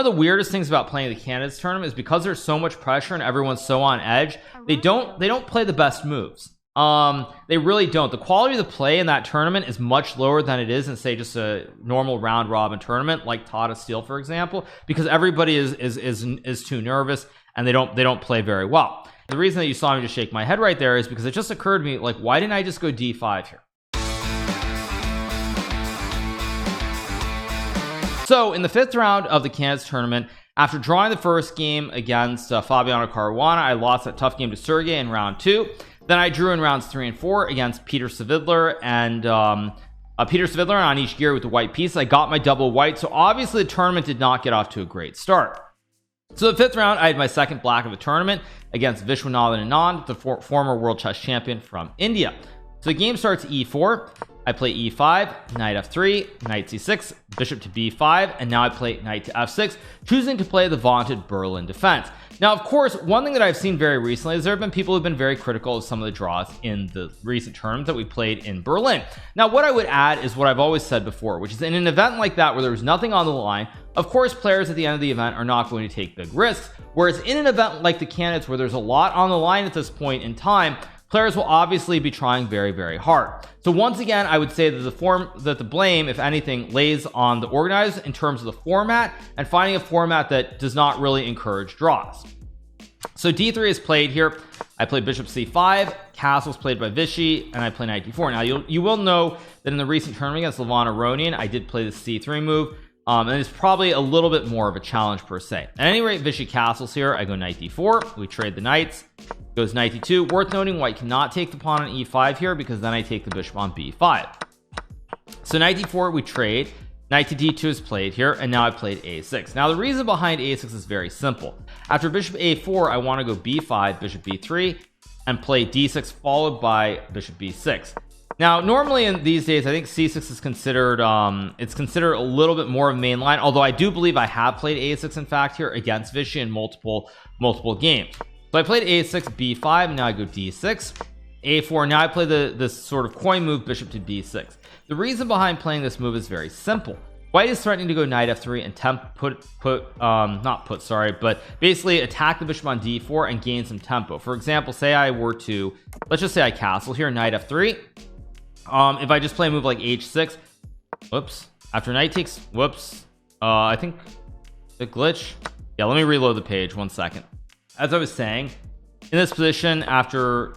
the weirdest things about playing the candidates tournament is because there's so much pressure and everyone's so on edge, they don't play the best moves. They really don't. The quality of the play in that tournament is much lower than it is in, say, just a normal round robin tournament like Tata Steel, for example, because everybody is too nervous and they don't play very well. The reason that you saw me just shake my head right there is because it just occurred to me, like, why didn't I just go d5 here? So in the 5th round of the candidates tournament, after drawing the first game against Fabiano Caruana, I lost that tough game to Sergey in round 2. Then I drew in rounds 3 and 4 against Peter Svidler and on each gear with the white piece. I got my double white, so obviously the tournament did not get off to a great start. So the 5th round, I had my second black of the tournament against Vishy Anand, the former world chess champion from India. So the game starts e4. I play e5, knight f3, knight c6, bishop to b5, and now I play knight to f6, choosing to play the vaunted Berlin defense. Now, of course, one thing that I've seen very recently is there have been people who've been very critical of some of the draws in the recent tournament that we played in Berlin. Now, what I would add is what I've always said before, which is in an event like that where there's nothing on the line, of course, players at the end of the event are not going to take big risks, whereas in an event like the candidates where there's a lot on the line at this point in time, players will obviously be trying very, very hard. So once again, I would say that the blame, if anything, lays on the organizers in terms of the format and finding a format that does not really encourage draws. So d3 is played here. I play bishop c5, castle's played by Vishy, and I play knight d4. Now you will know that in the recent tournament against Levon Aronian, I did play the c3 move, and it's probably a little bit more of a challenge per se. At any rate, Vishy castles here. I go knight d4. We trade the knights. Goes knight d2. Worth noting, white cannot take the pawn on e5 here because then I take the bishop on b5. So knight d4, we trade. Knight to d2 is played here, and now I played a6. Now the reason behind a6 is very simple. After bishop a4, I want to go b5, bishop b3, and play d6 followed by bishop b6. Now normally in these days, I think c6 is considered it's considered a little bit more of mainline, although I do believe I have played a6 in fact here against Vishy in multiple games. So I played a6, b5, now I go d6, a4. Now I play this sort of coin move, bishop to d6. The reason behind playing this move is very simple. White is threatening to go knight f3 and basically attack the bishop on d4 and gain some tempo. For example, say I were to, let's just say I castle here, knight f3. If I just play a move like h6, whoops, after knight takes, whoops, I think the glitch. Yeah, let me reload the page 1 second. As I was saying, in this position after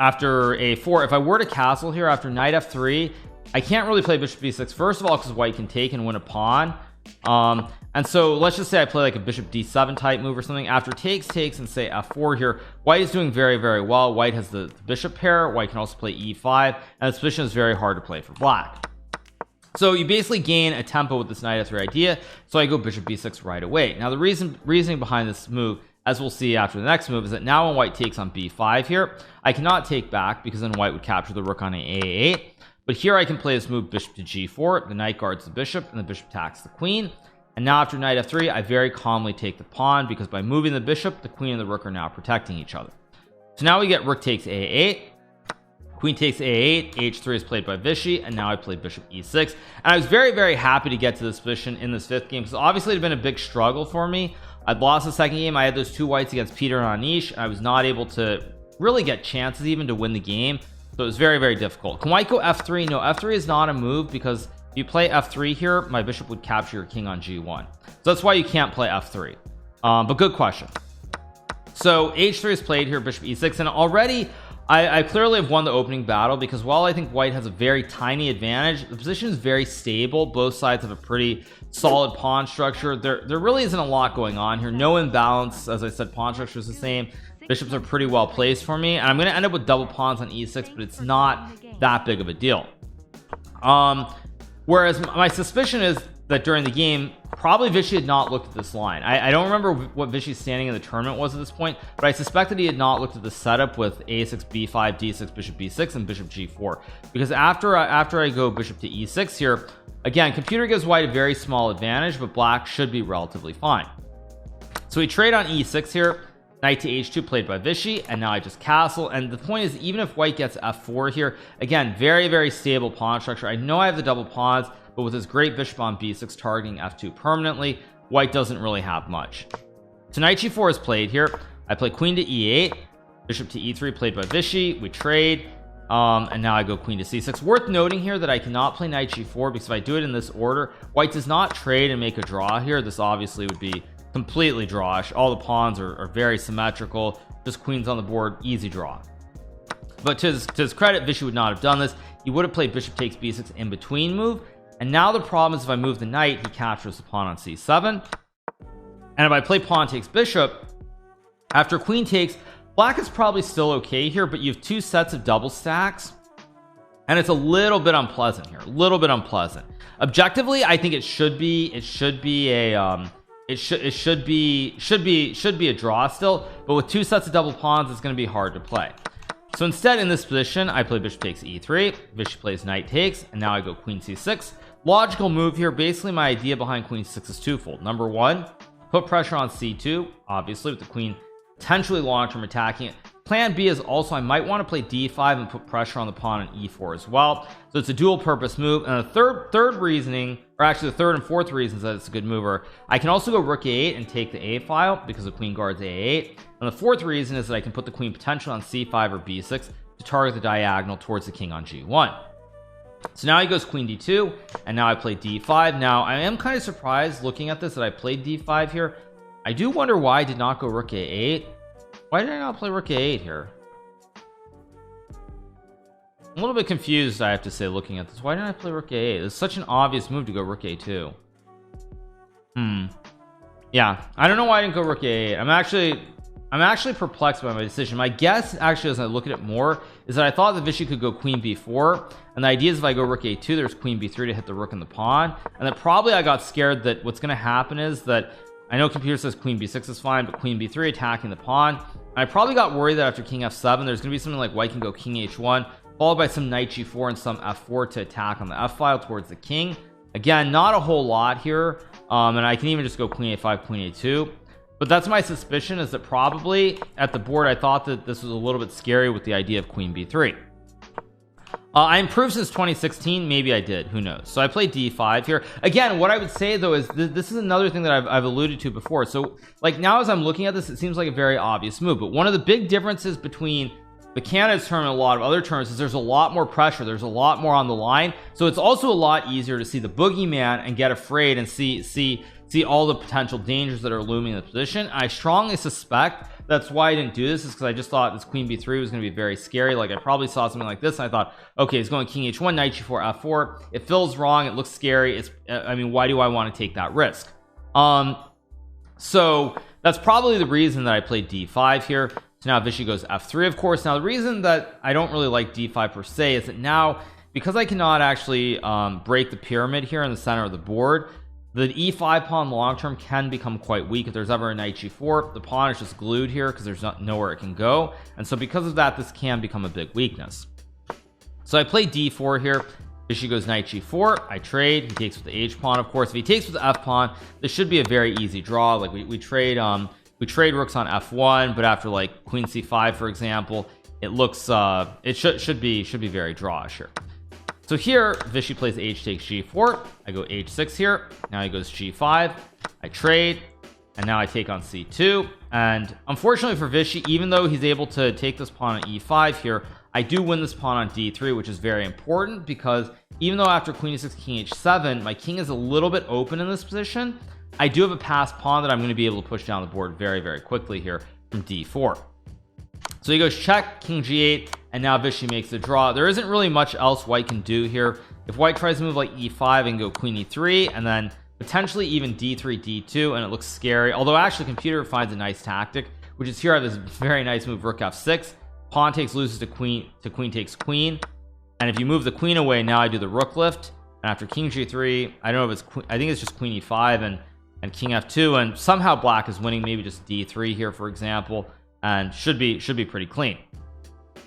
a4, if I were to castle here after knight f3, I can't really play bishop b6, first of all because white can take and win a pawn, and so let's just say I play like a bishop d7 type move or something. After takes and say f4 here, white is doing very, very well. White has the bishop pair. White can also play e5, and this position is very hard to play for black. So you basically gain a tempo with this knight f3 idea, so I go bishop b6 right away. Now the reasoning behind this move, as we'll see after the next move, is that now when white takes on b5 here, I cannot take back because then white would capture the rook on a8. But here I can play this move bishop to g4. The knight guards the bishop and the bishop attacks the queen. And now after knight f3, I very calmly take the pawn because by moving the bishop, the queen and the rook are now protecting each other. So now we get rook takes a8, queen takes a8, h3 is played by Vishy, and now I play bishop e6. And I was very, very happy to get to this position in this 5th game because obviously it had been a big struggle for me. I'd lost the second game. I had those 2 whites against Peter and Anish, and I was not able to really get chances even to win the game. So it was very, very difficult. Can white go f3? No, f3 is not a move because if you play f3 here, my bishop would capture your king on g1. So that's why you can't play f3. But good question. So h3 is played here, bishop e6, and already I clearly have won the opening battle because while I think white has a very tiny advantage, the position is very stable. Both sides have a pretty solid pawn structure. There really isn't a lot going on here. No imbalance. As I said, pawn structure is the same. Bishops are pretty well placed for me, and I'm going to end up with double pawns on e6, but it's not that big of a deal. Whereas my suspicion is that during the game, probably Vishy had not looked at this line. I don't remember what Vishy's standing in the tournament was at this point, but I suspect that he had not looked at the setup with a6, b5, d6, bishop b6, and bishop g4. Because after I go bishop to e6 here, again, computer gives white a very small advantage, but black should be relatively fine. So we trade on e6 here. Knight to h2 played by Vishy, and now I just castle. And the point is, even if white gets f4 here, again, very, very stable pawn structure. I know I have the double pawns, but with this great bishop on b6 targeting f2 permanently, white doesn't really have much. So knight g4 is played here. I play queen to e8, bishop to e3 played by Vishy. We trade, and now I go queen to c6. Worth noting here that I cannot play knight g4 because if I do it in this order, white does not trade and make a draw here. This obviously would be completely drawish. All the pawns are very symmetrical, just queens on the board, easy draw. But to his credit, Vishy would not have done this. He would have played bishop takes b6 in between move, and now the problem is if I move the knight, he captures the pawn on c7, and if I play pawn takes bishop after queen takes, black is probably still okay here, but you have two sets of double stacks, and it's a little bit unpleasant here, a little bit unpleasant. Objectively, I think it should be a draw still, but with two sets of double pawns, it's going to be hard to play. So instead, in this position, I play bishop takes e3, Vishy plays knight takes, and now I go queen c6. Logical move here. Basically, my idea behind queen c6 is twofold. Number one, put pressure on c2, obviously with the queen potentially long-term attacking it. Plan B is also I might want to play d5 and put pressure on the pawn on e4 as well. So it's a dual purpose move. And the third reasoning, or actually the third and fourth reasons that it's a good move are I can also go rook a8 and take the a file because the queen guards a8. And the fourth reason is that I can put the queen potentially on c5 or b6 to target the diagonal towards the king on g1. So now he goes queen d2, and now I play d5. Now I am kind of surprised looking at this that I played d5 here. I do wonder why I did not go rook a8. Why did I not play rook a8 here? I'm a little bit confused, I have to say, looking at this. Why didn't I play rook a8? It's such an obvious move to go rook a2. Yeah, I don't know why I didn't go rook a8. I'm actually perplexed by my decision. My guess, actually, as I look at it more, is that I thought that Vishy could go queen b4, and the idea is if I go rook a2, there's queen b3 to hit the rook and the pawn, and that probably I got scared that what's going to happen is that I know computer says queen b6 is fine, but queen b3 attacking the pawn. And I probably got worried that after king f7, there's going to be something like white can go king h1, followed by some knight g4 and some f4 to attack on the f file towards the king. Again, not a whole lot here, and I can even just go queen a5, queen a2. But that's my suspicion, is that probably at the board I thought that this was a little bit scary with the idea of queen b3. I improved since 2016. Maybe I did, who knows. So I played d5 here. Again, what I would say though is this is another thing that I've alluded to before. So like now as I'm looking at this, it seems like a very obvious move, but one of the big differences between the candidates tournament and a lot of other tournaments is there's a lot more pressure, there's a lot more on the line, so it's also a lot easier to see the boogeyman and get afraid and see all the potential dangers that are looming in the position. I strongly suspect that's why I didn't do this, is because I just thought this queen b3 was going to be very scary. Like I probably saw something like this and I thought, okay, he's going king h1, knight g4, f4. It feels wrong, it looks scary. It's I mean, why do I want to take that risk? So that's probably the reason that I played d5 here. So now Vishy goes f3, of course. Now the reason that I don't really like d5 per se is that now, because I cannot actually break the pyramid here in the center of the board, the e5 pawn long term can become quite weak. If there's ever a knight g4, the pawn is just glued here because there's nowhere it can go, and so because of that, this can become a big weakness. So I play d4 here. Vishy goes knight g4. I trade. He takes with the h pawn, of course. If he takes with the f pawn, this should be a very easy draw. Like we trade rooks on f1, but after like queen c5, for example, it looks it should be very drawish here. So here Vishy plays h takes g4. I go h6 here. Now he goes g5. I trade, and now I take on c2. And unfortunately for Vishy, even though he's able to take this pawn on e5 here, I do win this pawn on d3, which is very important, because even though after queen e6, king h7, my king is a little bit open in this position, I do have a passed pawn that I'm going to be able to push down the board very, very quickly here from d4. So he goes check, king g8, and now Vishy makes the draw. There isn't really much else white can do here. If white tries to move like e5 and go queen e3, and then potentially even d3, d2, and it looks scary, although actually computer finds a nice tactic, which is here I have this very nice move, rook f6. Pawn takes loses to queen takes queen, and if you move the queen away, now I do the rook lift, and after king g3, I don't know if it's I think it's just queen e5 and king f2, and somehow black is winning, maybe just d3 here, for example, and should be pretty clean.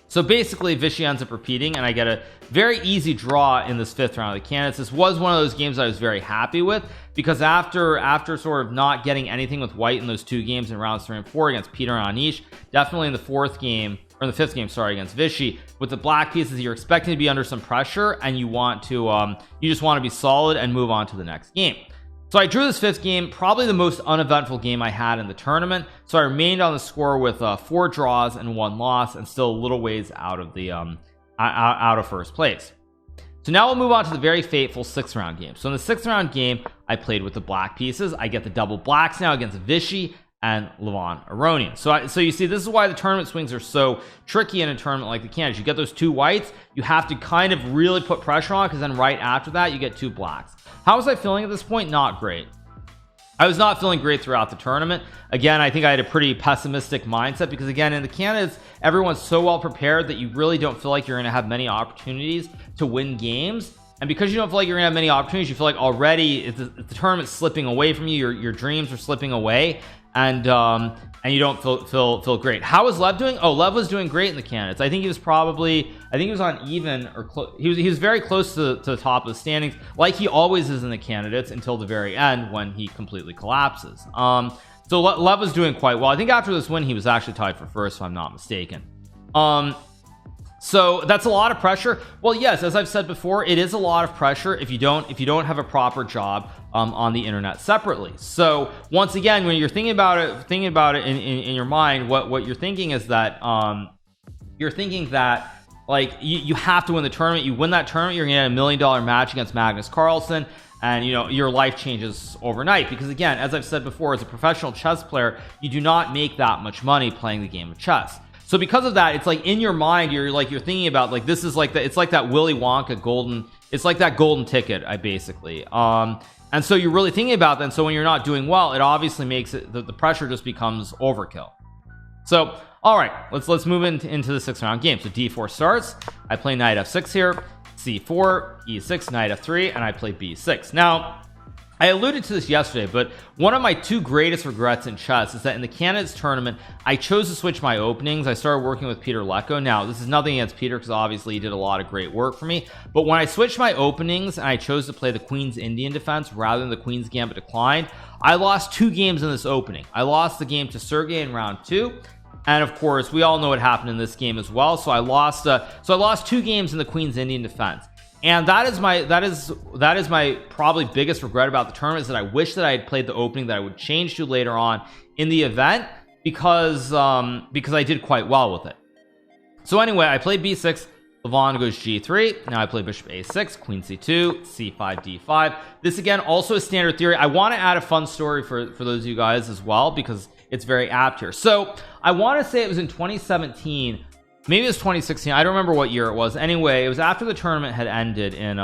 So basically Vishy ends up repeating, and I get a very easy draw in this fifth round of the candidates. This was one of those games I was very happy with, because after sort of not getting anything with white in those two games in rounds 3 and 4 against Peter and Anish, definitely in the fifth game, against Vishy, with the black pieces, you're expecting to be under some pressure, and you just want to be solid and move on to the next game. So I drew this fifth game, probably the most uneventful game I had in the tournament. So I remained on the score with 4 draws and 1 loss, and still a little ways out of the out of first place. So now we'll move on to the very fateful 6th round game. So in the 6th round game, I played with the black pieces. I get the double blacks now against Vishy and Levon Aronian. So you see, this is why the tournament swings are so tricky in a tournament like the Canada. You get those 2 whites, you have to kind of really put pressure on, because then right after that you get 2 blacks. How was I feeling at this point? Not great. I was not feeling great throughout the tournament. Again, I think I had a pretty pessimistic mindset, because again, in the Canadas, everyone's so well prepared that you really don't feel like you're going to have many opportunities to win games. And because you don't feel like you're gonna have many opportunities, you feel like already the tournament's slipping away from you. Your dreams are slipping away, and you don't feel great. How was Lev doing? Oh, Lev was doing great in the candidates. I think he was on even, or he was very close to the top of the standings, like he always is in the candidates, until the very end when he completely collapses. So Lev was doing quite well. I think after this win he was actually tied for first, if I'm not mistaken. So that's a lot of pressure. Well, yes, as I've said before, it is a lot of pressure if you don't have a proper job on the internet separately. So once again, when you're thinking about it in your mind, what you're thinking is that you're thinking that like you have to win the tournament. You win that tournament, you're gonna get $1 million match against Magnus Carlsen, and your life changes overnight. Because again, as I've said before, as a professional chess player, you do not make that much money playing the game of chess. So because of that, it's like in your mind, you're thinking about like, this is like it's like that Willy Wonka golden ticket, basically. And so you're really thinking about that. And so when you're not doing well, it obviously makes it the pressure just becomes overkill. So all right, let's move into the 6th round game. So d4 starts. I play knight f6 here, c4, e6, knight f3, and I play b6. Now I alluded to this yesterday, but one of my 2 greatest regrets in chess is that in the Canada's tournament, I chose to switch my openings. I started working with Peter Lecko. Now, this is nothing against Peter, because obviously he did a lot of great work for me. But when I switched my openings and I chose to play the Queen's Indian defense rather than the Queen's Gambit declined, I lost 2 games in this opening. I lost the game to Sergey in round 2. And of course, we all know what happened in this game as well. So I lost 2 games in the Queen's Indian defense. And that is my probably biggest regret about the tournament, is that I wish that I had played the opening that I would change to later on in the event, because I did quite well with it. So anyway, I played b6, Levon goes g3. Now I play bishop a6, queen c2, c5, d5. This again also a standard theory. I want to add a fun story for those of you guys as well, because it's very apt here. So I want to say it was in 2017, maybe it was 2016, I don't remember what year it was. Anyway, it was after the tournament had ended in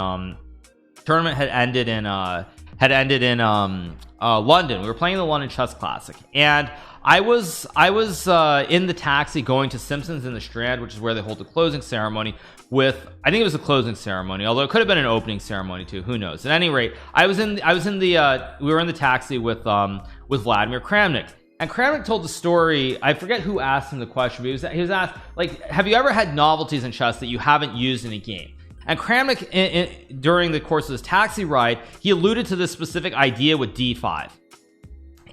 London. We were playing the London Chess Classic, and I was in the taxi going to Simpsons in the Strand, which is where they hold the closing ceremony with, I think it was a closing ceremony, although it could have been an opening ceremony too, who knows. At any rate, we were in the taxi with Vladimir Kramnik. And Kramnik told the story, I forget who asked him the question, but he was asked, like, have you ever had novelties in chess that you haven't used in a game? And Kramnik, during the course of this taxi ride, he alluded to this specific idea with d5.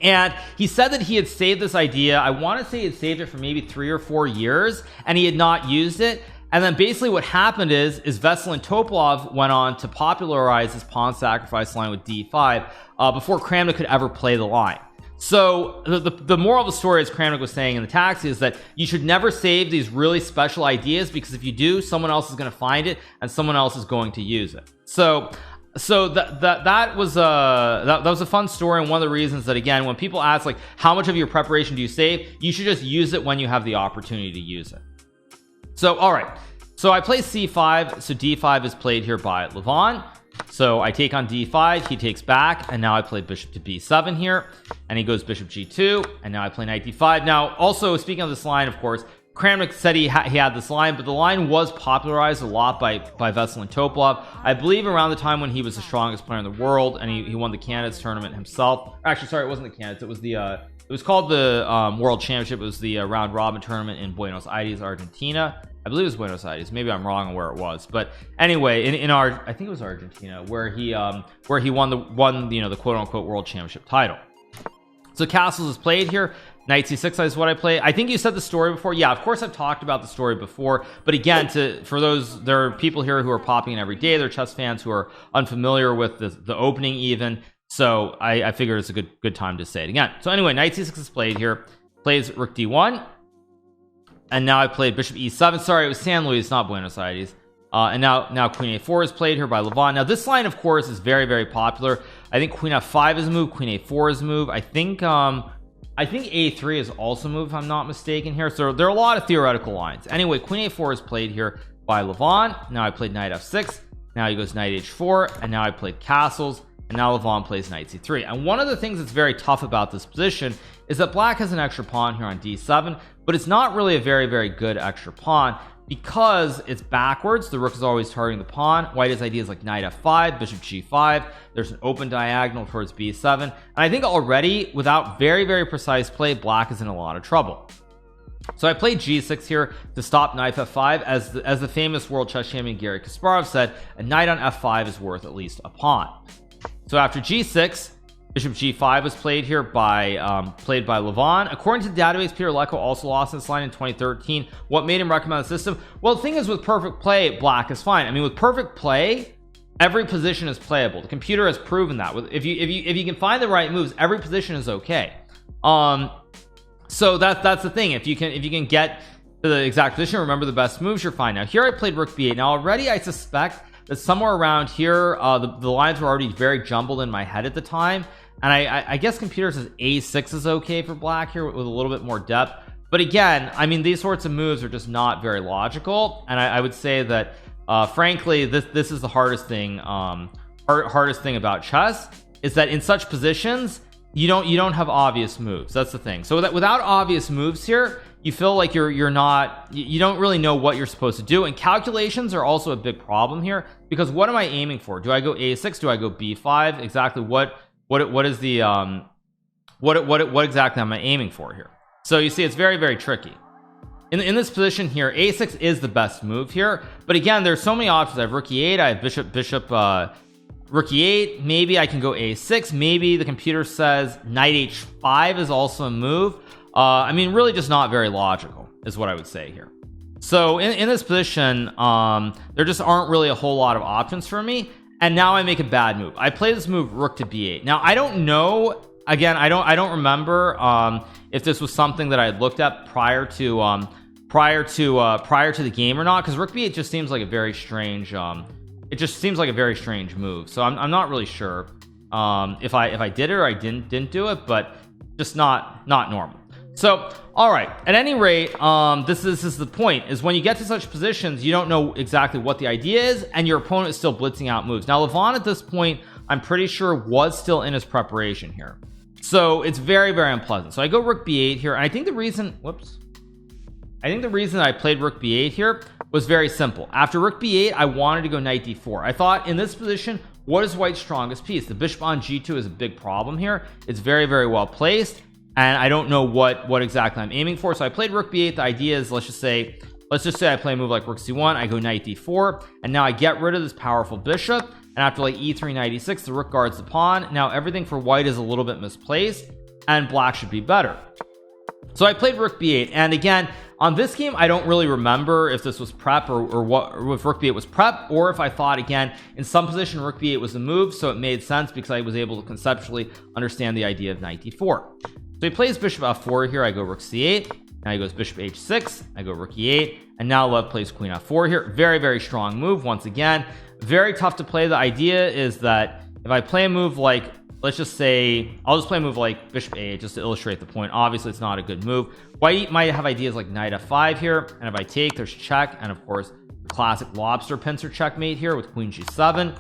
And he said that he had saved this idea, I want to say he had saved it for maybe 3 or 4 years, and he had not used it. And then basically what happened is Veselin Topalov went on to popularize this pawn sacrifice line with d5 before Kramnik could ever play the line. So the moral of the story, as Kramnik was saying in the taxi, is that you should never save these really special ideas, because if you do, someone else is going to find it and someone else is going to use it. So that was a fun story, and one of the reasons that, again, when people ask like how much of your preparation do you save, you should just use it when you have the opportunity to use it. So all right, so I play c5, so d5 is played here by Levon. So I take on d5, he takes back, and now I play bishop to b7 here, and he goes bishop g2, and now I play knight d5. Now also, speaking of this line, of course, Kramnik said he had this line, but the line was popularized a lot by Veselin Topalov, I believe around the time when he was the strongest player in the world, and he won the Candidates tournament himself. Actually, sorry, it wasn't the Candidates, it was called the World Championship. It was the round robin tournament in Buenos Aires, Argentina. I believe it was Buenos Aires. Maybe I'm wrong on where it was, but anyway, I think it was Argentina, where he won the quote unquote world championship title. So castles is played here. Knight c6 is what I play. I think you said the story before. Yeah, of course I've talked about the story before, but again, for those, there are people here who are popping in every day, they're chess fans who are unfamiliar with the opening even. So I figured it's a good time to say it again. So anyway, knight c6 is played here, plays rook d1, and now I played bishop e7. Sorry, it was San Luis, not Buenos Aires. And now queen a4 is played here by Levon. Now this line, of course, is very popular. I think queen f5 is a move, queen a4 is a move. I think a3 is also a move, if I'm not mistaken here. So there are a lot of theoretical lines. Anyway, queen a4 is played here by Levon. Now I played knight f6. Now he goes knight h4, and now I played castles, and now Levon plays knight c3. And one of the things that's very tough about this position is that black has an extra pawn here on d7, but it's not really a very good extra pawn because it's backwards. The rook is always targeting the pawn. White has ideas like knight f5, bishop g5. There's an open diagonal towards b7, and I think already without very precise play, black is in a lot of trouble. So I played g6 here to stop knight f5. As the famous world chess champion Garry Kasparov said, a knight on f5 is worth at least a pawn. So after g6, bishop g5 was played here by Levon. According to the database, Peter Lecco also lost this line in 2013. What made him recommend the system? Well, the thing is, with perfect play, black is fine. I mean, with perfect play, every position is playable. The computer has proven that. If you can find the right moves, every position is okay. So that's the thing. If you can get to the exact position, remember the best moves, you're fine. Now here I played rook b8. Now already I suspect that somewhere around here the lines were already very jumbled in my head at the time, and I guess computer says a6 is okay for black here with a little bit more depth. But again, I mean, these sorts of moves are just not very logical, and I would say that frankly this is the hardest thing about chess, is that in such positions you don't have obvious moves. That's the thing. So without obvious moves here, you feel like you don't really know what you're supposed to do, and calculations are also a big problem here, because what am I aiming for? Do I go a6? Do I go b5? Exactly what is the what exactly am I aiming for here? So you see, it's very tricky. In this position here, a6 is the best move here, but again, there's so many options. I have rook e8, I have bishop rook e8, maybe I can go a6, maybe the computer says knight h5 is also a move. I mean, really just not very logical is what I would say here. So in this position, there just aren't really a whole lot of options for me, and now I make a bad move. I play this move rook to b8. Now I don't know, again, I don't remember if this was something that I had looked at prior to the game or not, because rook b8 just seems like a very strange it just seems like a very strange move. So I'm not really sure if I did it or I didn't do it, but just not normal. So all right, at any rate, this is the point, is when you get to such positions, you don't know exactly what the idea is, and your opponent is still blitzing out moves. Now Levon at this point, I'm pretty sure, was still in his preparation here, so it's very unpleasant. So I go rook b8 here, and I think the reason that I played rook b8 here was very simple. After rook b8, I wanted to go knight d4. I thought, in this position, what is white's strongest piece? The bishop on g2 is a big problem here. It's very well placed, and I don't know what exactly I'm aiming for. So I played rook b8. The idea is, let's just say I play a move like rook c1, I go knight d4, and now I get rid of this powerful bishop, and after like e3, knight e6, the rook guards the pawn. Now everything for white is a little bit misplaced, and black should be better. So I played rook b8, and again, on this game, I don't really remember if this was prep or if rook b8 was prep, or if I thought, again, in some position rook b8 was a move, so it made sense because I was able to conceptually understand the idea of knight d4. So he plays bishop f4 here. I go rook c8. Now he goes bishop h6. I go rook e8, and now Lev plays queen f4 here. Very strong move. Once again, very tough to play. The idea is that if I play a move like, let's just say, I'll just play a move like bishop a8 just to illustrate the point. Obviously it's not a good move. White might have ideas like knight f5 here, and if I take, there's check, and of course the classic lobster pincer checkmate here with queen g7,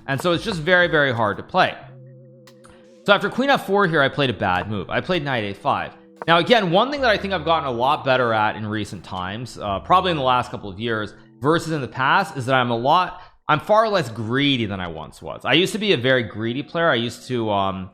and so it's just very hard to play. So after queen f4 here, I played a bad move. I played knight a5. Now again, one thing that I think I've gotten a lot better at in recent times, probably in the last couple of years versus in the past, is that I'm far less greedy than I once was. I used to be a very greedy player. I used to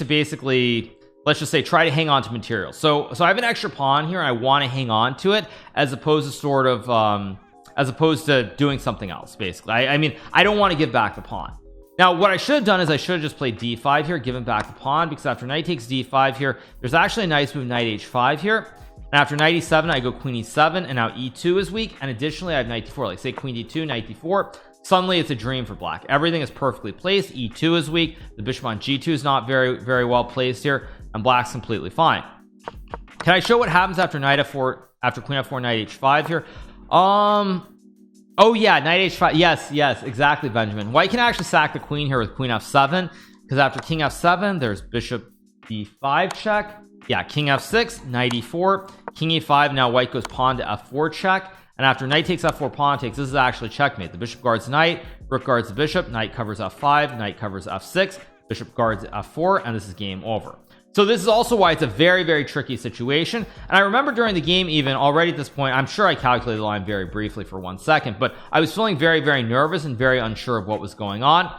basically, let's just say, try to hang on to material. So I have an extra pawn here, and I want to hang on to it as opposed to doing something else. Basically, I mean, I don't want to give back the pawn. Now what I should have done is I should have just played d5 here, given back the pawn, because after knight takes d5 here, there's actually a nice move, knight h5 here, and after knight e7 I go queen e7, and now e2 is weak, and additionally I have knight d4, like say queen d2, knight d4. suddenly it's a dream for black. Everything is perfectly placed. E2 is weak. The bishop on G2 is not very well placed here, and black's completely fine. Can I show what happens after knight f4, after queen f4, knight h5 here? Oh yeah, knight h5. Yes, exactly, Benjamin. White can actually sack the queen here with queen f7, because after king f7 there's bishop b5 check. Yeah, king f6, knight e4, king e5. Now white goes pawn to f4 check, and after knight takes f4, pawn takes, this is actually checkmate. The bishop guards knight, rook guards the bishop, knight covers f5, knight covers f6, bishop guards f4, and this is game over. So this is also why it's a very tricky situation. And I remember during the game, even already at this point, I'm sure I calculated the line very briefly for 1 second, but I was feeling very nervous and very unsure of what was going on,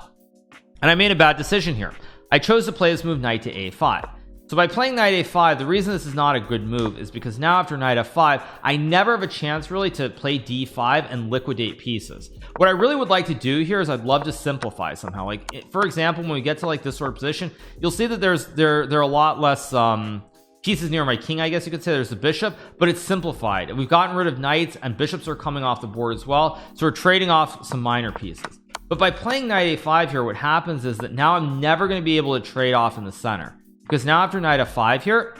and I made a bad decision here. I chose to play this move, knight to a5. So by playing knight a5, the reason this is not a good move is because now after knight f5, I never have a chance really to play d5 and liquidate pieces. What I really would like to do here is I'd love to simplify somehow. Like, for example, when we get to like this sort of position, you'll see that there are a lot less pieces near my king, I guess you could say. There's the bishop, but it's simplified. We've gotten rid of knights, and bishops are coming off the board as well, so we're trading off some minor pieces. But by playing knight a5 here, what happens is that now I'm never going to be able to trade off in the center, because now after knight f5 here,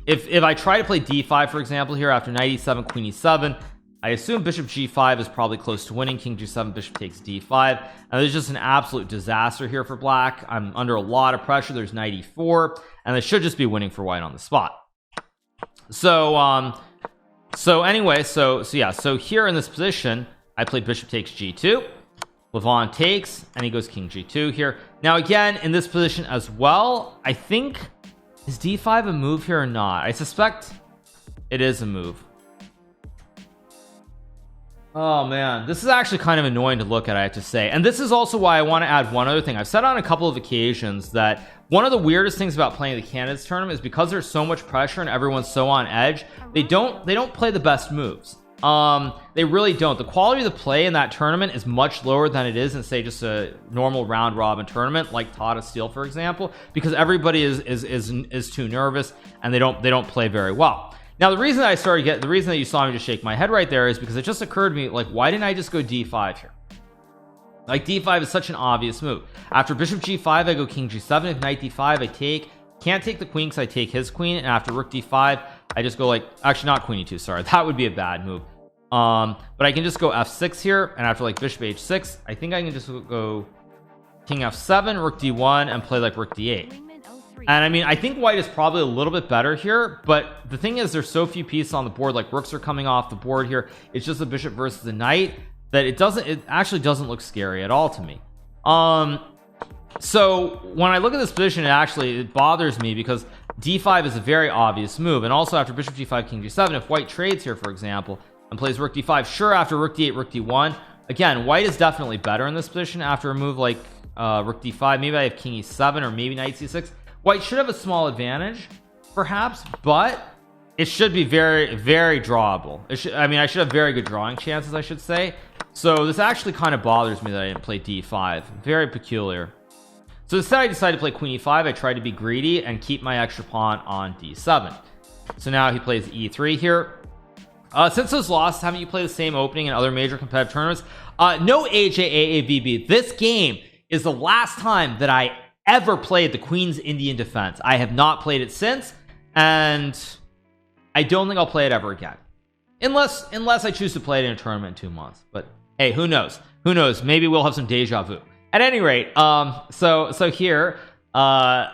if I try to play d5, for example, here after knight e7, queen e7, I assume bishop g5 is probably close to winning. King g7, bishop takes d5, and there's just an absolute disaster here for black. I'm under a lot of pressure. There's knight e4, and this should just be winning for white on the spot. So anyway, so here in this position, I played bishop takes g2. Levon takes, and he goes king g2 here. Now again, in this position as well, I think, is d5 a move here or not? I suspect it is a move. Oh man, this is actually kind of annoying to look at, I have to say. And this is also why I want to add one other thing. I've said on a couple of occasions that one of the weirdest things about playing the candidates tournament is because there's so much pressure and everyone's so on edge, they don't play the best moves. They really don't. The quality of the play in that tournament is much lower than it is in, say, just a normal round robin tournament like Tata Steel, for example, because everybody is too nervous and they don't play very well. Now the reason that the reason that you saw me just shake my head right there is because it just occurred to me, like, why didn't I just go d5 here? Like, d5 is such an obvious move. After bishop g5, I go king g7. If knight d5, I can't take the queen because I take his queen, and after rook d5, I just go, like, actually not queen e2, sorry, that would be a bad move. But I can just go f6 here, and after like bishop h6, I think I can just go king f7, rook d1, and play like rook d8. And I mean, I think white is probably a little bit better here, but the thing is, there's so few pieces on the board, like rooks are coming off the board here. It's just a bishop versus the knight that it actually doesn't look scary at all to me. So when I look at this position, it bothers me because d5 is a very obvious move. And also after bishop g5, king g7, if white trades here, for example, and plays rook d5, sure, after rook d8, rook d1, again, white is definitely better in this position. After a move like rook d5, maybe I have king e7 or maybe knight c6. White should have a small advantage, perhaps, but it should be very drawable. I should have very good drawing chances, I should say. So this actually kind of bothers me that I didn't play d5. Very peculiar. So instead I decided to play queen e5. I tried to be greedy and keep my extra pawn on d7. So now he plays e3 here. Since those losses, haven't you played the same opening in other major competitive tournaments? No, AJAABB. This game is the last time that I ever played the Queen's Indian Defense. I have not played it since, and I don't think I'll play it ever again, unless I choose to play it in a tournament in 2 months. But hey, who knows? Maybe we'll have some deja vu. At any rate, so here I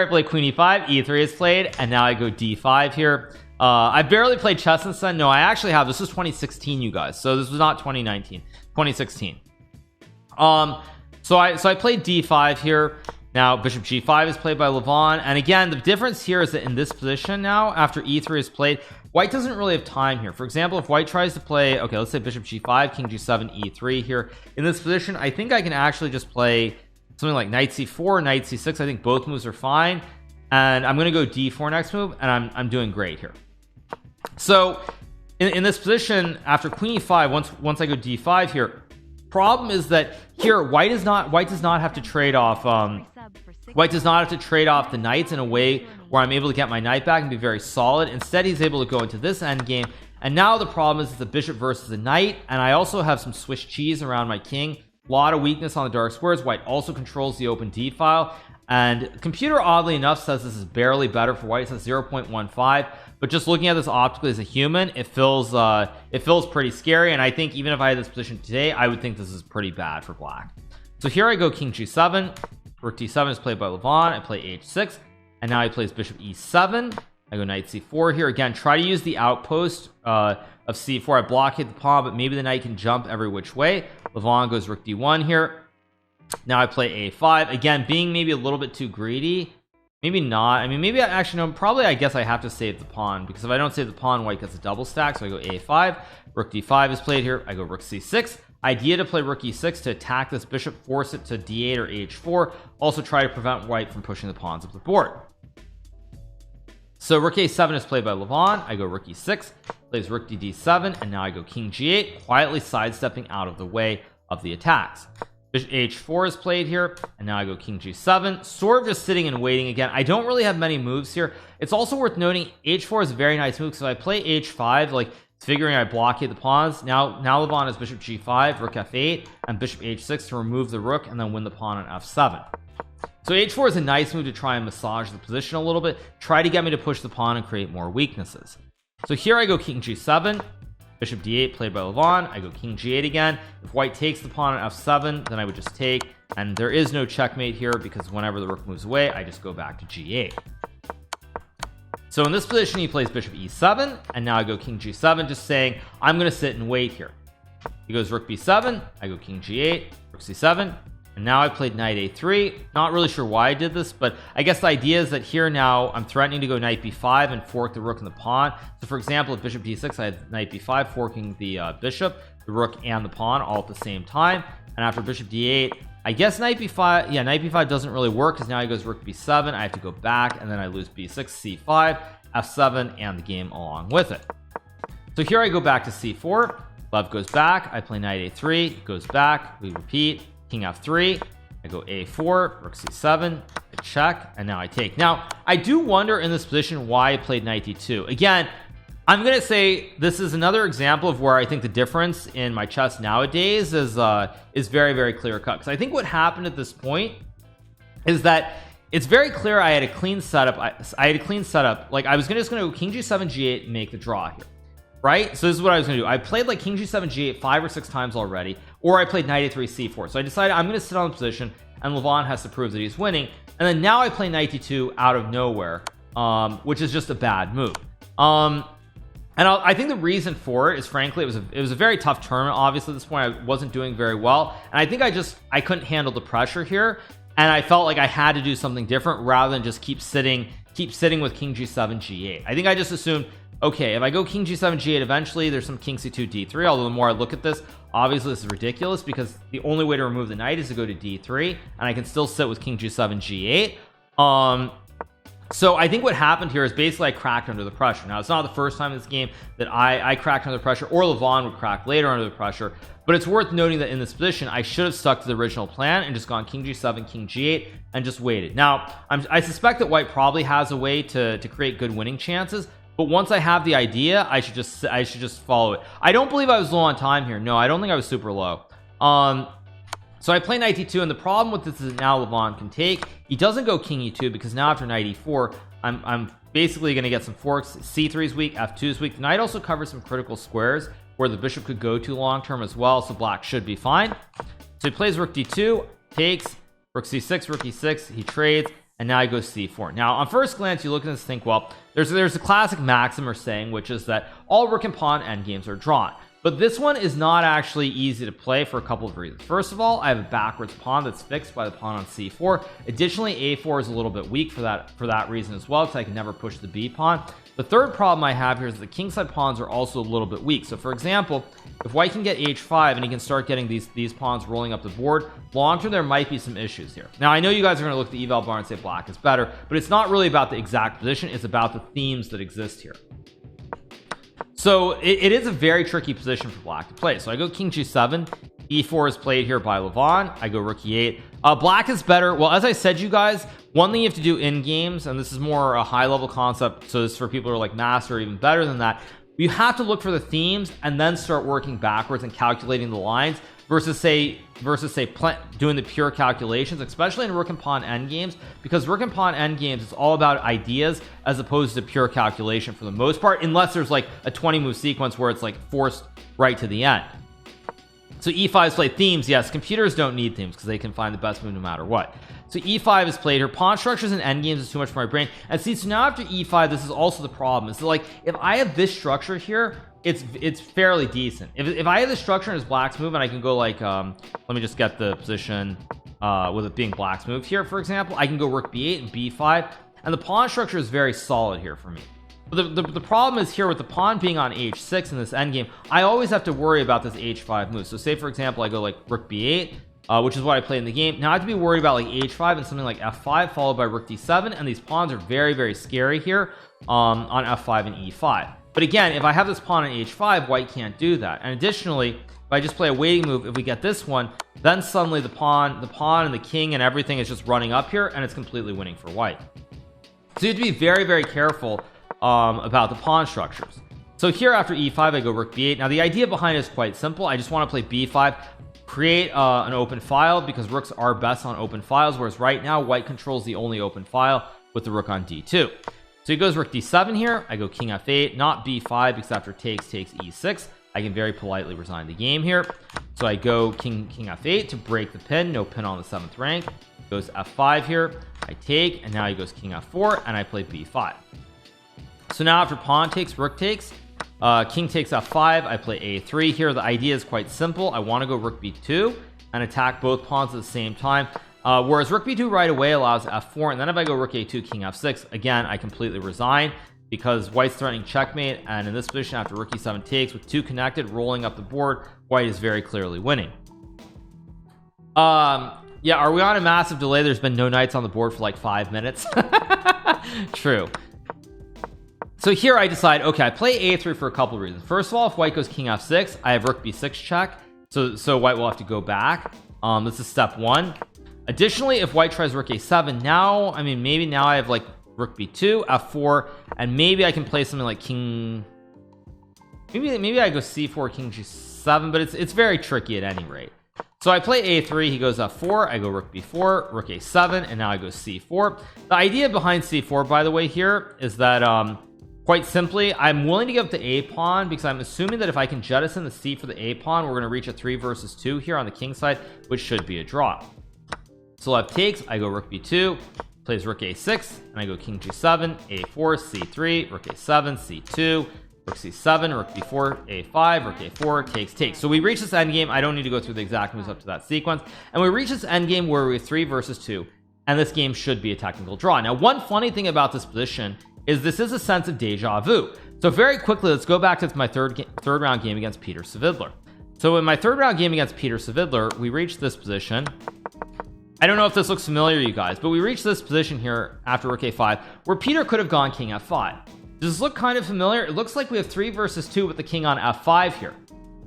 play queen e5, e3 is played, and now I go d5 here. I barely played chess since then. No, I actually have. This was 2016, you guys, so this was not 2019, 2016. So I played d5 here. Now bishop g5 is played by Levon, and again, the difference here is that in this position now, after e3 is played, white doesn't really have time here. For example, if white tries to play, okay, let's say bishop g5, king g7, e3 here. In this position, I think I can actually just play something like knight c4, knight c6. I think both moves are fine, and I'm going to go d4 next move, and I'm doing great here. So in this position, after queen e5, once I go d5 here, problem is that here white does not have to trade off the knights in a way where I'm able to get my knight back and be very solid. Instead, he's able to go into this endgame And now the problem is it's a bishop versus a knight, and I also have some Swiss cheese around my king. A lot of weakness on the dark squares. White also controls the open d file, and computer oddly enough says this is barely better for white. It says 0.15, but just looking at this optically as a human, it feels pretty scary. And I think even if I had this position today, I would think this is pretty bad for black. So here I go king g7, rook d7 is played by Levon. I play h6, and now he plays bishop e7. I go knight c4 here. Again, try to use the outpost of c4. I blockade the pawn, but maybe the knight can jump every which way. Levon goes rook d1 here. Now I play a5. Again, being maybe a little bit too greedy. Maybe not. I mean, maybe probably I guess I have to save the pawn, because if I don't save the pawn, white gets a double stack. So I go a5. Rook d5 is played here. I go rook c6. Idea to play rook e6 to attack this bishop, force it to d8 or h4. Also try to prevent white from pushing the pawns up the board. So rook a7 is played by Levon. I go rook e6, plays rook d7, and now I go king g8, quietly sidestepping out of the way of the attacks. Bishop h4 is played here, and now I go king g7, sort of just sitting and waiting again. I don't really have many moves here. It's also worth noting h4 is a very nice move, because if I play h5, like figuring I blockade the pawns, now Levon has bishop g5, rook f8, and bishop h6 to remove the rook and then win the pawn on f7. So h4 is a nice move to try and massage the position a little bit, try to get me to push the pawn and create more weaknesses. So here I go king g7, bishop d8 played by Levon. I go king g8 again. If white takes the pawn on f7, then I would just take, and there is no checkmate here, because whenever the rook moves away, I just go back to g8. So in this position, he plays bishop e7, and now I go king g7, just saying I'm going to sit and wait here. He goes rook b7, I go king g8, rook c7, and now I played knight a3. Not really sure why I did this, but I guess the idea is that here now I'm threatening to go knight b5 and fork the rook and the pawn. So for example, at bishop d6, I had knight b5 forking the bishop, the rook, and the pawn all at the same time. And after bishop d8, I guess knight b5, yeah, knight b5 doesn't really work, because now he goes rook b7. I have to go back, and then I lose b6, c5, f7, and the game along with it. So here I go back to c4. Lev goes back. I play knight a3, goes back. We repeat. King f3, I go a4, rook c7, I check, and now I take. Now I do wonder in this position why I played knight d2. Again, I'm gonna say this is another example of where I think the difference in my chess nowadays is very, very clear cut, because I think what happened at this point is that it's very clear I had a clean setup. I had a clean setup. Like I was just gonna go king g7 g8 and make the draw here, right? So this is what I was gonna do. I played like king g7 g8 5 or 6 times already, or I played knight a3 c4. So I decided I'm gonna sit on the position, and Levon has to prove that he's winning. And then now I play knight d2 out of nowhere, which is just a bad move. And I think the reason for it is, frankly, it was a very tough tournament. Obviously at this point I wasn't doing very well, and I think I couldn't handle the pressure here, and I felt like I had to do something different rather than just keep sitting with king g7 g8. I think I just assumed, okay, if I go king g7 g8, eventually there's some king c2 d3. Although the more I look at this, obviously this is ridiculous, because the only way to remove the knight is to go to d3, and I can still sit with king g7 g8. So I think what happened here is basically I cracked under the pressure. Now it's not the first time in this game that I cracked under the pressure, or Levon would crack later under the pressure, but it's worth noting that in this position I should have stuck to the original plan and just gone king g7, king g8, and just waited. Now I suspect that white probably has a way to create good winning chances, but once I have the idea, I should just follow it. I don't believe I was low on time here. No, I don't think I was super low. So I play knight d2, and the problem with this is now Levon can take. He doesn't go king e2, because now after knight e4, I'm basically going to get some forks. c3 is weak, f2 is weak. The knight also covers some critical squares where the bishop could go to long term as well, so black should be fine. So he plays rook d2, takes, rook c6, rook e6, he trades, and now he goes c4. Now on first glance you look at this and think, well, there's a classic maxim or saying, which is that all rook and pawn endgames are drawn. But this one is not actually easy to play for a couple of reasons. First of all, I have a backwards pawn that's fixed by the pawn on c4. Additionally, a4 is a little bit weak for that reason as well, because I can never push the b pawn. The third problem I have here is the kingside pawns are also a little bit weak. So for example, if white can get h5 and he can start getting these pawns rolling up the board, long term there might be some issues here. Now I know you guys are going to look at the eval bar and say black is better, but it's not really about the exact position, it's about the themes that exist here. So it is a very tricky position for black to play. So I go king g7, e4 is played here by Levon. I go rook e8. Black is better. Well, as I said, you guys, one thing you have to do in games, and this is more a high level concept, so this is for people who are like master or even better than that, You have to look for the themes and then start working backwards and calculating the lines versus say doing the pure calculations, especially in rook and pawn endgames, because rook and pawn endgames is all about ideas as opposed to pure calculation for the most part, unless there's like a 20 move sequence where it's like forced right to the end. So e5 is played. Themes, yes, computers don't need themes because they can find the best move no matter what. So e5 is played here. Pawn structures and endgames is too much for my brain. And see, so now after e5, this is also the problem. It's like if I have this structure here, it's fairly decent. If I have this structure and it's black's move, and I can go like let me just get the position with it being black's move here, for example, I can go rook b8 and b5, and the pawn structure is very solid here for me. But the problem is here with the pawn being on h6 in this endgame, I always have to worry about this h5 move. So say for example I go like rook b8, which is what I play in the game. Now I have to be worried about like h5 and something like f5 followed by rook d7, and these pawns are very, very scary here on f5 and e5. But again, if I have this pawn on h5, white can't do that. And additionally, if I just play a waiting move, if we get this one, then suddenly the pawn and the king and everything is just running up here, and it's completely winning for white. So you have to be very, very careful about the pawn structures. So here after e5 I go rook b8. Now the idea behind it is quite simple. I just want to play b5, create an open file, because rooks are best on open files, whereas right now white controls the only open file with the rook on d2. So he goes rook d7 here. I go king f8, not b5, because after takes e6 I can very politely resign the game here. So I go king f8 to break the pin. No pin on the 7th rank. Goes f5 here. I take, and now he goes king f4, and I play b5. So now after pawn takes, rook takes, king takes f5, I play a3 here. The idea is quite simple. I want to go rook b2 and attack both pawns at the same time, whereas rook b2 right away allows f4, and then if I go rook a2 king f6, again I completely resign because white's threatening checkmate, and in this position after rook e7 takes with 2 connected rolling up the board, white is very clearly winning. Yeah, are we on a massive delay? There's been no knights on the board for like 5 minutes. True. So here I decide, okay, I play a3 for a couple of reasons. First of all, if white goes king f6, I have rook b6 check, so white will have to go back. This is step 1. Additionally, if white tries rook a7, now I mean maybe now I have like rook b2 f4, and maybe I can play something like king, maybe I go c4 king g7, but it's very tricky at any rate. So I play a3, he goes f4, I go rook b4, rook a7, and now I go c4. The idea behind c4, by the way, here is that quite simply, I'm willing to give up the a pawn because I'm assuming that if I can jettison the c for the a pawn, we're going to reach a 3 versus 2 here on the king side, which should be a draw. So f takes, I go rook b2, plays rook a6, and I go king g7, a4, c3, rook a7, c2, rook c7, rook b4, a5, rook a4, takes. So we reach this endgame. I don't need to go through the exact moves up to that sequence, and we reach this endgame where we have 3 versus 2, and this game should be a technical draw. Now, one funny thing about this position is this is a sense of deja vu. So very quickly, let's go back to my third round game against Peter Savitler. So in my third round game against Peter Savitler, we reached this position. I don't know if this looks familiar to you guys, but we reached this position here after rook a5 where Peter could have gone king f5. Does this look kind of familiar? It looks like we have 3 versus 2 with the king on f5 here.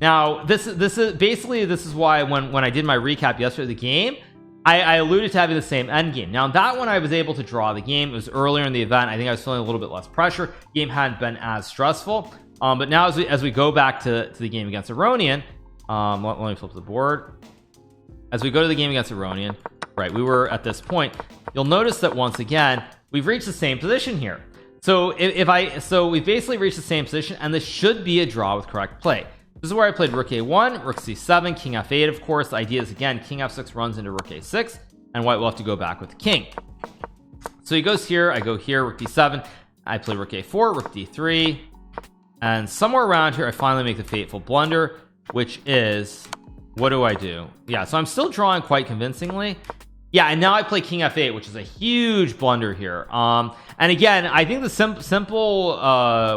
Now this is why when I did my recap yesterday of the game, I alluded to having the same endgame. Now that one I was able to draw the game. It was earlier in the event. I think I was feeling a little bit less pressure. Game hadn't been as stressful, but now as we go back to the game against Aronian, let me flip the board. As we go to the game against Aronian, right, we were at this point. You'll notice that once again we've reached the same position here. So we've basically reached the same position, and this should be a draw with correct play. This is where I played rook a1, rook c7, king f8. Of course, the idea is again king f6 runs into rook a6, and white will have to go back with the king. So he goes here, I go here, rook d7, I play rook a4, rook d3, and somewhere around here I finally make the fateful blunder, which is, what do I do? Yeah, so I'm still drawing quite convincingly. Yeah, and now I play king f8, which is a huge blunder here. And again, I think the simple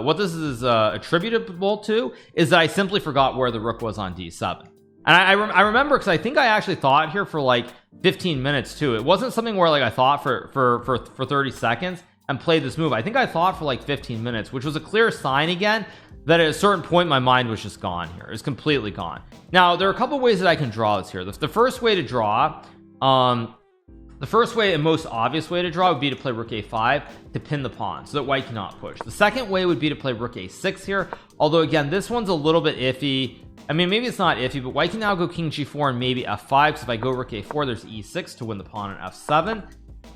what this is attributable to is that I simply forgot where the rook was on d7. And I remember, because I think I actually thought here for like 15 minutes too. It wasn't something where like I thought for 30 seconds and played this move. I think I thought for like 15 minutes, which was a clear sign again that at a certain point my mind was just gone here. It's completely gone. Now there are a couple ways that I can draw this here. The first way to draw The first way and most obvious way to draw would be to play rook a5 to pin the pawn so that white cannot push. The second way would be to play rook a6 here, although again this one's a little bit iffy. I mean, maybe it's not iffy, but white can now go king g4 and maybe f5, because if I go rook a4 there's e6 to win the pawn on f7,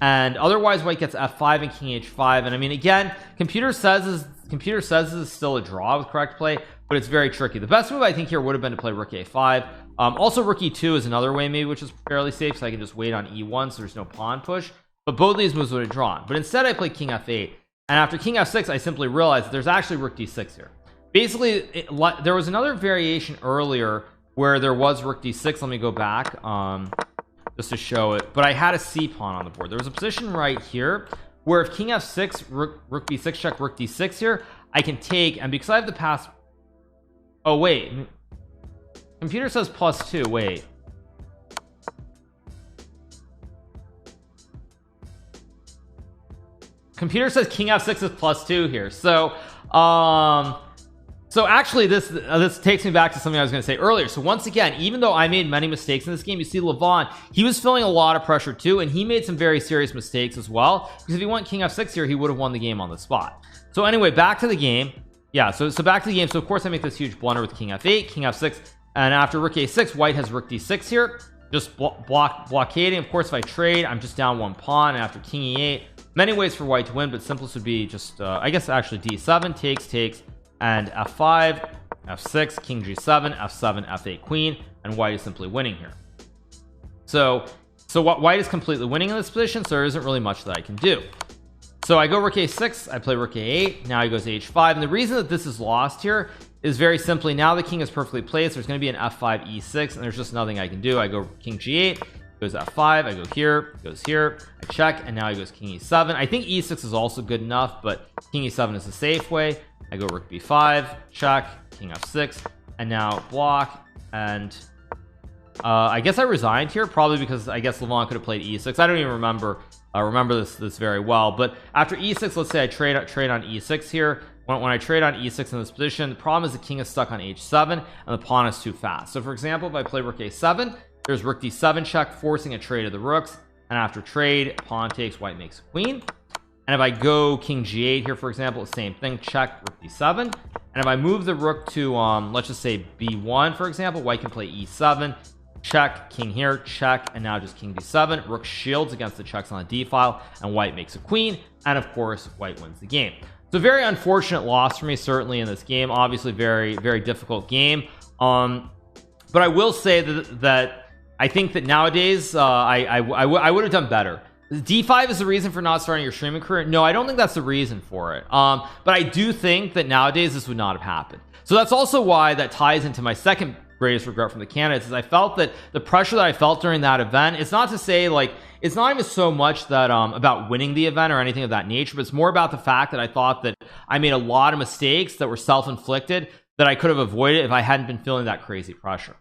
and otherwise white gets f5 and king h5. And I mean, again, computer says this is still a draw with correct play, but it's very tricky. The best move I think here would have been to play rook a5. Also rook e2 is another way maybe, which is fairly safe, so I can just wait on e1 so there's no pawn push, but both of these moves would have drawn. But instead I play king f8, and after king f6 I simply realized that there's actually rook d6 here. Basically there was another variation earlier where there was rook d6. Let me go back just to show it, but I had a c pawn on the board. There was a position right here where if king f6 rook b6 check rook d6 here, I can take, and because I have the pass, oh wait, computer says +2. Wait, computer says king f6 is +2 here. So actually this takes me back to something I was going to say earlier. So once again, even though I made many mistakes in this game, you see Levon, he was feeling a lot of pressure too, and he made some very serious mistakes as well, because if he went king f6 here, he would have won the game on the spot. So anyway, back to the game. Yeah, so back to the game. So of course I make this huge blunder with king f8, king f6, and after rook a6, white has rook d6 here, just blockading. Of course, if I trade, I'm just down one pawn, and after king e8, many ways for white to win, but simplest would be just I guess actually d7 takes, and f5, f6, king g7, f7, f8 queen, and white is simply winning here. So what white is completely winning in this position, so there isn't really much that I can do. So I go rook a6, I play rook a8, now he goes h5, and the reason that this is lost here is very simply, now the king is perfectly placed, there's going to be an f5 e6, and there's just nothing I can do. I go king g8, goes f5, I go here, goes here, I check, and now he goes king e7. I think e6 is also good enough, but king e7 is the safe way. I go rook b5, check, king f6, and now block, and I guess I resigned here, probably because I guess Levon could have played e6. I don't even remember this very well, but after e6, let's say I trade on e6 here. When I trade on e6 in this position, the problem is the king is stuck on h7 and the pawn is too fast. So for example, if I play rook a7, there's rook d7 check, forcing a trade of the rooks, and after trade, pawn takes, white makes a queen. And if I go king g8 here, for example, the same thing, check, rook d7. And if I move the rook to let's just say b1, for example, white can play e7, check, king here, check, and now just king d7. Rook shields against the checks on the d file, and white makes a queen, and of course white wins the game. So very unfortunate loss for me, certainly in this game. Obviously very, very difficult game. But I will say that I think that nowadays I would have done better. D5 is the reason for not starting your streaming career. No, I don't think that's the reason for it. But I do think that nowadays this would not have happened. So that's also why that ties into my second greatest regret from the candidates, is I felt that the pressure that I felt during that event, it's not to say like, it's not even so much that about winning the event or anything of that nature, but it's more about the fact that I thought that I made a lot of mistakes that were self-inflicted that I could have avoided if I hadn't been feeling that crazy pressure.